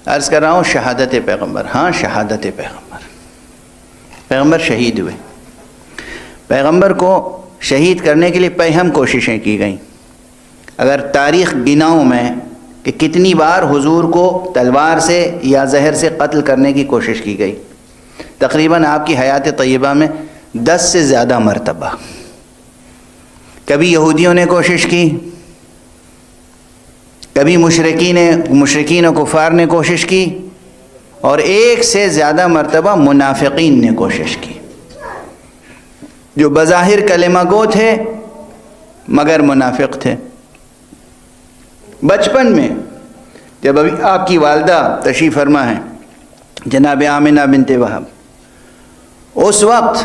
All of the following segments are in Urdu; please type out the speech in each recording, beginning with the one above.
عرض کر رہا ہوں شہادت پیغمبر، ہاں شہادت پیغمبر، پیغمبر شہید ہوئے، پیغمبر کو شہید کرنے کے لیے پہم کوششیں کی گئیں۔ اگر تاریخ گناؤں میں کہ کتنی بار حضور کو تلوار سے یا زہر سے قتل کرنے کی کوشش کی گئی، تقریباً آپ کی حیات طیبہ میں 10 سے زیادہ مرتبہ۔ کبھی یہودیوں نے کوشش کی، کبھی مشرکین و کفار نے کوشش کی، اور 1 سے زیادہ مرتبہ منافقین نے کوشش کی، جو بظاہر کلمہ گو تھے مگر منافق تھے۔ بچپن میں جب ابھی آپ کی والدہ تشریف فرما ہیں جناب آمنہ بنت وہب، اس وقت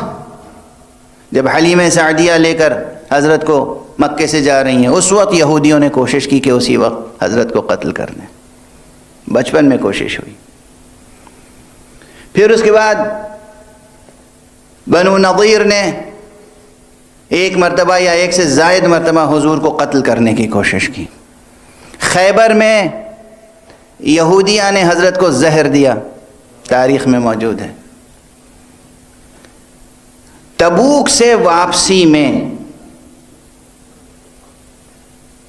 جب حلیمہ سعدیہ لے کر حضرت کو مکے سے جا رہی ہیں، اس وقت یہودیوں نے کوشش کی کہ اسی وقت حضرت کو قتل کر دیں، بچپن میں کوشش ہوئی۔ پھر اس کے بعد بنو نضیر نے 1 مرتبہ یا 1 سے زائد مرتبہ حضور کو قتل کرنے کی کوشش کی۔ خیبر میں یہودیاں نے حضرت کو زہر دیا، تاریخ میں موجود ہے۔ تبوک سے واپسی میں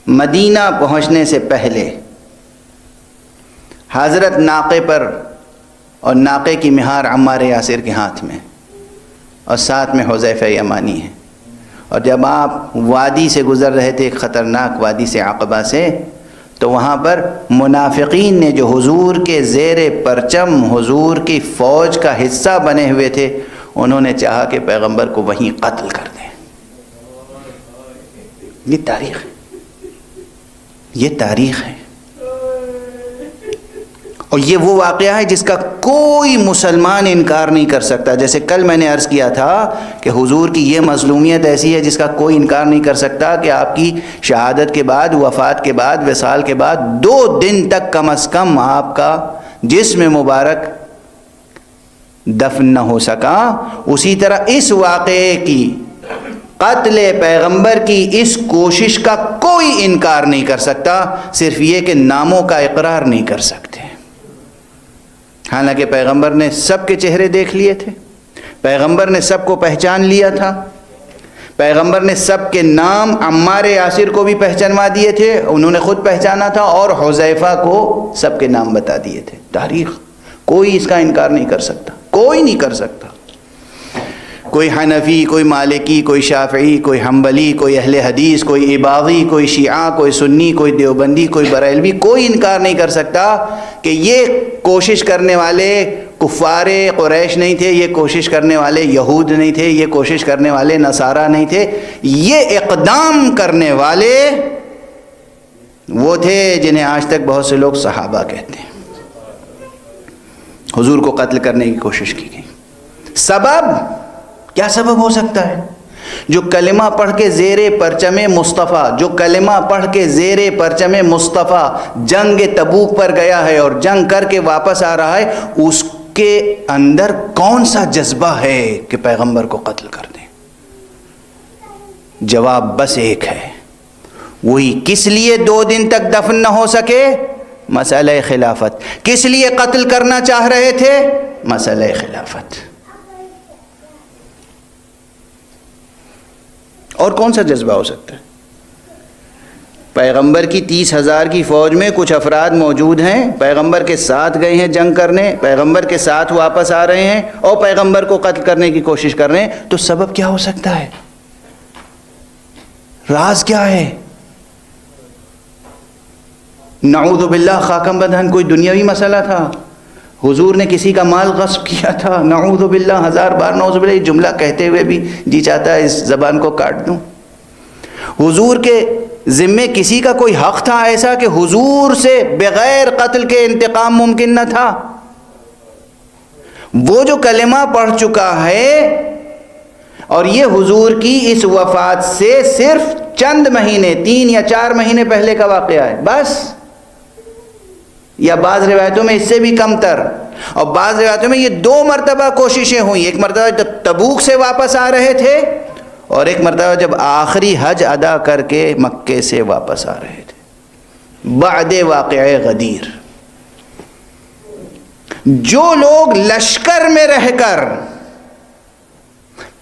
مدینہ پہنچنے سے پہلے حضرت ناقے پر، اور ناقے کی مہار عمار یاسر کے ہاتھ میں، اور ساتھ میں حذیفہ یمانی ہے، اور جب آپ وادی سے گزر رہے تھے، ایک خطرناک وادی سے، عقبہ سے، تو وہاں پر منافقین نے جو حضور کے زیر پرچم حضور کی فوج کا حصہ بنے ہوئے تھے، انہوں نے چاہا کہ پیغمبر کو وہیں قتل کر دیں۔ یہ تاریخ ہے، یہ تاریخ ہے، اور یہ وہ واقعہ ہے جس کا کوئی مسلمان انکار نہیں کر سکتا۔ جیسے کل میں نے عرض کیا تھا کہ حضور کی یہ مظلومیت ایسی ہے جس کا کوئی انکار نہیں کر سکتا کہ آپ کی شہادت کے بعد، وفات کے بعد، وصال کے بعد 2 دن تک کم از کم آپ کا جسم مبارک دفن نہ ہو سکا۔ اسی طرح اس واقعے کی، قتل پیغمبر کی اس کوشش کا کوئی انکار نہیں کر سکتا، صرف یہ کہ ناموں کا اقرار نہیں کر سکتے۔ حالانکہ پیغمبر نے سب کے چہرے دیکھ لیے تھے، پیغمبر نے سب کو پہچان لیا تھا، پیغمبر نے سب کے نام عمار یاسر کو بھی پہچانوا دیے تھے، انہوں نے خود پہچانا تھا، اور حذیفہ کو سب کے نام بتا دیے تھے۔ تاریخ کوئی اس کا انکار نہیں کر سکتا، کوئی نہیں کر سکتا۔ کوئی حنفی، کوئی مالکی، کوئی شافعی، کوئی حنبلی، کوئی اہل حدیث، کوئی عباغی، کوئی شیعہ، کوئی سنی، کوئی دیوبندی، کوئی بریلوی، کوئی انکار نہیں کر سکتا کہ یہ کوشش کرنے والے کفار قریش نہیں تھے، یہ کوشش کرنے والے یہود نہیں تھے، یہ کوشش کرنے والے نصارہ نہیں تھے، یہ اقدام کرنے والے وہ تھے جنہیں آج تک بہت سے لوگ صحابہ کہتے ہیں۔ حضور کو قتل کرنے کی کوشش کی گئی۔ سبب کیا سبب ہو سکتا ہے؟ جو کلمہ پڑھ کے زیر پرچم مصطفیٰ، جو کلمہ پڑھ کے زیر پرچم مصطفیٰ جنگ تبوک پر گیا ہے اور جنگ کر کے واپس آ رہا ہے، اس کے اندر کون سا جذبہ ہے کہ پیغمبر کو قتل کر دیں؟ جواب بس ایک ہے، وہی کس لیے 2 دن تک دفن نہ ہو سکے؟ مسئلہ خلافت۔ کس لیے قتل کرنا چاہ رہے تھے؟ مسئلہ خلافت۔ اور کون سا جذبہ ہو سکتا ہے؟ پیغمبر کی 30,000 کی فوج میں کچھ افراد موجود ہیں، پیغمبر کے ساتھ گئے ہیں جنگ کرنے، پیغمبر کے ساتھ واپس آ رہے ہیں، اور پیغمبر کو قتل کرنے کی کوشش کر رہے ہیں، تو سبب کیا ہو سکتا ہے؟ راز کیا ہے؟ نعوذ باللہ خاکم بدہن کوئی دنیاوی مسئلہ تھا؟ حضور نے کسی کا مال غصب کیا تھا؟ نعوذ باللہ، 1000 بار نعوذ باللہ، یہ جملہ کہتے ہوئے بھی جی چاہتا ہے اس زبان کو کاٹ دوں۔ حضور کے ذمے کسی کا کوئی حق تھا ایسا کہ حضور سے بغیر قتل کے انتقام ممکن نہ تھا؟ وہ جو کلمہ پڑھ چکا ہے، اور یہ حضور کی اس وفات سے صرف چند مہینے، 3 یا 4 مہینے پہلے کا واقعہ ہے بس، یا بعض روایتوں میں اس سے بھی کم تر، اور بعض روایتوں میں یہ 2 مرتبہ کوششیں ہوئیں۔ ایک مرتبہ جب تبوک سے واپس آ رہے تھے، اور ایک مرتبہ جب آخری حج ادا کر کے مکے سے واپس آ رہے تھے، بعد واقعہ غدیر۔ جو لوگ لشکر میں رہ کر،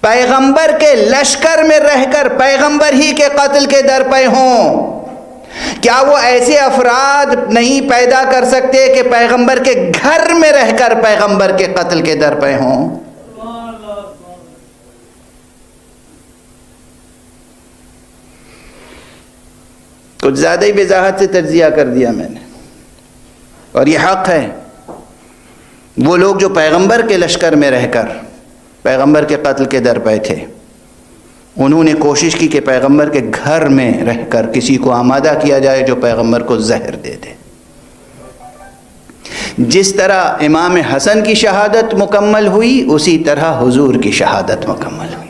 پیغمبر کے لشکر میں رہ کر پیغمبر ہی کے قتل کے در پہ ہوں، کیا وہ ایسے افراد نہیں پیدا کر سکتے کہ پیغمبر کے گھر میں رہ کر پیغمبر کے قتل کے در پہ ہوں؟ کچھ زیادہ ہی وضاحت سے تجزیہ کر دیا میں نے، اور یہ حق ہے۔ وہ لوگ جو پیغمبر کے لشکر میں رہ کر پیغمبر کے قتل کے در پہ تھے، انہوں نے کوشش کی کہ پیغمبر کے گھر میں رہ کر کسی کو آمادہ کیا جائے جو پیغمبر کو زہر دے دے۔ جس طرح امام حسن کی شہادت مکمل ہوئی، اسی طرح حضور کی شہادت مکمل ہوئی۔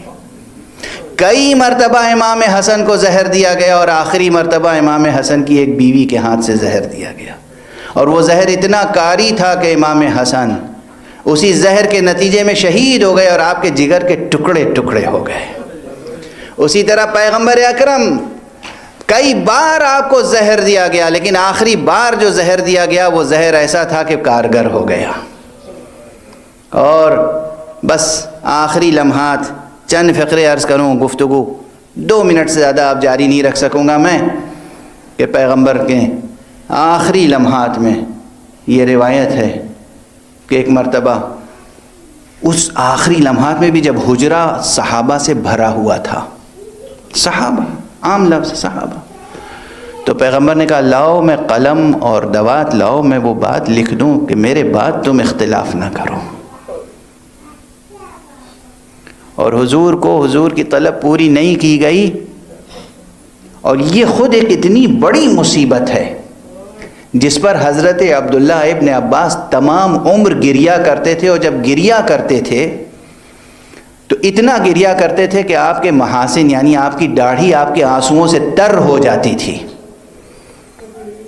کئی مرتبہ امام حسن کو زہر دیا گیا، اور آخری مرتبہ امام حسن کی ایک بیوی کے ہاتھ سے زہر دیا گیا، اور وہ زہر اتنا کاری تھا کہ امام حسن اسی زہر کے نتیجے میں شہید ہو گئے اور آپ کے جگر کے ٹکڑے ٹکڑے ہو گئے۔ اسی طرح پیغمبر اکرم کئی بار آپ کو زہر دیا گیا، لیکن آخری بار جو زہر دیا گیا وہ زہر ایسا تھا کہ کارگر ہو گیا۔ اور بس آخری لمحات، چند فقرے عرض کروں، گفتگو 2 منٹ سے زیادہ آپ جاری نہیں رکھ سکوں گا میں، کہ پیغمبر کے آخری لمحات میں یہ روایت ہے کہ ایک مرتبہ اس آخری لمحات میں بھی جب حجرہ صحابہ سے بھرا ہوا تھا، صحابہ، عام لفظ صحابہ، تو پیغمبر نے کہا لاؤ میں قلم اور دوات لاؤ، میں وہ بات لکھ دوں کہ میرے بعد تم اختلاف نہ کرو۔ اور حضور کو حضور کی طلب پوری نہیں کی گئی، اور یہ خود ایک اتنی بڑی مصیبت ہے جس پر حضرت عبداللہ ابن عباس تمام عمر گریا کرتے تھے، اور جب گریا کرتے تھے تو اتنا گریا کرتے تھے کہ آپ کے محاسن، یعنی آپ کی داڑھی آپ کے آنسوؤں سے تر ہو جاتی تھی،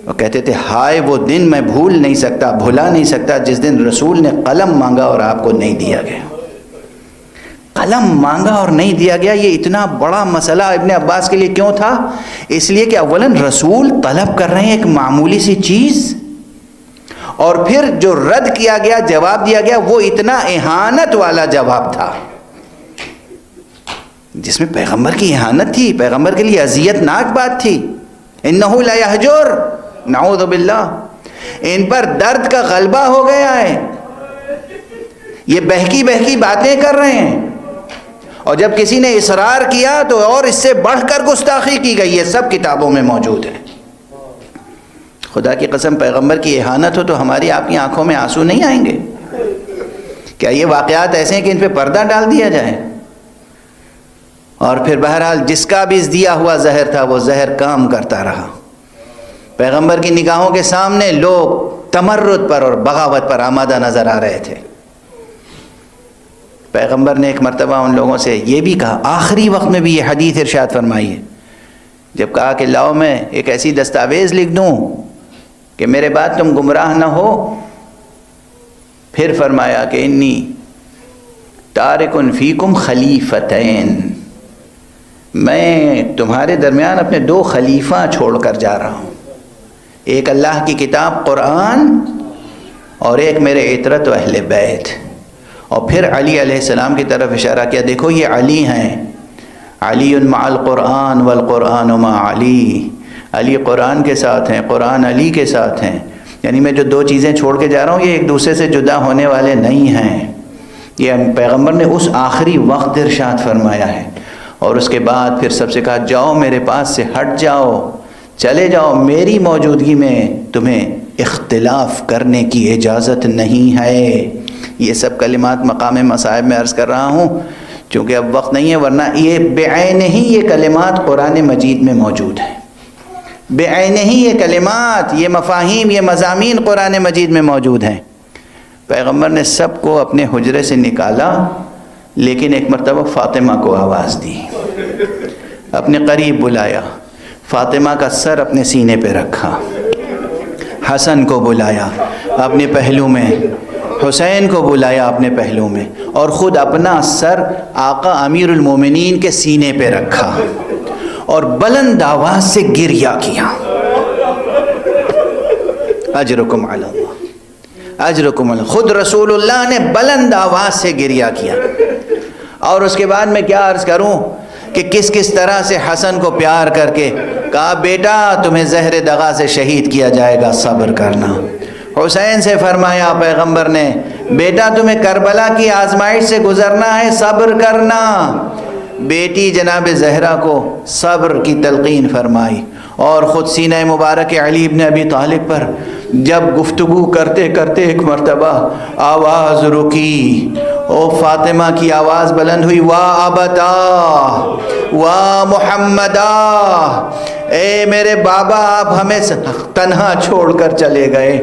اور کہتے تھے ہائے وہ دن میں بھول نہیں سکتا، بھلا نہیں سکتا جس دن رسول نے قلم مانگا اور آپ کو نہیں دیا گیا۔ قلم مانگا اور نہیں دیا گیا، یہ اتنا بڑا مسئلہ ابن عباس کے لیے کیوں تھا؟ اس لیے کہ اولاً رسول طلب کر رہے ہیں ایک معمولی سی چیز، اور پھر جو رد کیا گیا، جواب دیا گیا، وہ اتنا اہانت والا جواب تھا جس میں پیغمبر کی اہانت تھی، پیغمبر کے لیے اذیت ناک بات تھی۔ انہو لا یحجر، نعوذ باللہ، ان پر درد کا غلبہ ہو گیا ہے، یہ بہکی بہکی باتیں کر رہے ہیں، اور جب کسی نے اصرار کیا تو اور اس سے بڑھ کر گستاخی کی گئی ہے، سب کتابوں میں موجود ہے۔ خدا کی قسم پیغمبر کی اہانت ہو تو ہماری آپ کی آنکھوں میں آنسو نہیں آئیں گے؟ کیا یہ واقعات ایسے ہیں کہ ان پہ پردہ ڈال دیا جائے؟ اور پھر بہرحال جس کا بھی دیا ہوا زہر تھا وہ زہر کام کرتا رہا۔ پیغمبر کی نگاہوں کے سامنے لوگ تمرد پر اور بغاوت پر آمادہ نظر آ رہے تھے۔ پیغمبر نے ایک مرتبہ ان لوگوں سے یہ بھی کہا، آخری وقت میں بھی یہ حدیث ارشاد فرمائی ہے، جب کہا کہ لاؤ میں ایک ایسی دستاویز لکھ دوں کہ میرے بعد تم گمراہ نہ ہو، پھر فرمایا کہ انی تارک فیکم خلیفتین، میں تمہارے درمیان اپنے 2 خلیفہ چھوڑ کر جا رہا ہوں، ایک اللہ کی کتاب قرآن اور ایک میرے عترت و اہل بیت۔ اور پھر علی علیہ السلام کی طرف اشارہ کیا، دیکھو یہ علی ہیں، علی مع القرآن والقرآن مع علی، علی قرآن کے ساتھ ہیں، قرآن علی کے ساتھ ہیں، یعنی میں جو 2 چیزیں چھوڑ کے جا رہا ہوں یہ ایک دوسرے سے جدا ہونے والے نہیں ہیں۔ یہ پیغمبر نے اس آخری وقت ارشاد فرمایا ہے، اور اس کے بعد پھر سب سے کہا جاؤ میرے پاس سے ہٹ جاؤ، چلے جاؤ، میری موجودگی میں تمہیں اختلاف کرنے کی اجازت نہیں ہے۔ یہ سب کلمات مقام مصائب میں عرض کر رہا ہوں چونکہ اب وقت نہیں ہے، ورنہ یہ بعین ہی یہ کلمات قرآن مجید میں موجود ہیں، بعین ہی یہ کلمات، یہ مفاہیم، یہ مضامین قرآن مجید میں موجود ہیں۔ پیغمبر نے سب کو اپنے حجرے سے نکالا، لیکن ایک مرتبہ فاطمہ کو آواز دی، اپنے قریب بلایا، فاطمہ کا سر اپنے سینے پہ رکھا، حسن کو بلایا اپنے پہلو میں، حسین کو بلایا اپنے پہلو میں، اور خود اپنا سر آقا امیر المومنین کے سینے پہ رکھا اور بلند آواز سے گریہ کیا، اجرکم علی اللہ، اجرکم اللہ. خود رسول اللہ نے بلند آواز سے گریہ کیا. اور اس کے بعد میں کیا عرض کروں کہ کس کس طرح سے حسن کو پیار کر کے کہا بیٹا تمہیں زہر دغا سے شہید کیا جائے گا، صبر کرنا. حسین سے فرمایا پیغمبر نے بیٹا تمہیں کربلا کی آزمائش سے گزرنا ہے، صبر کرنا. بیٹی جناب زہرا کو صبر کی تلقین فرمائی. اور خود سینہ مبارک علی ابن ابی طالب پر جب گفتگو کرتے کرتے ایک مرتبہ آواز رکی، او فاطمہ کی آواز بلند ہوئی، وا ابتا وا محمدا، اے میرے بابا آپ ہمیں تنہا چھوڑ کر چلے گئے.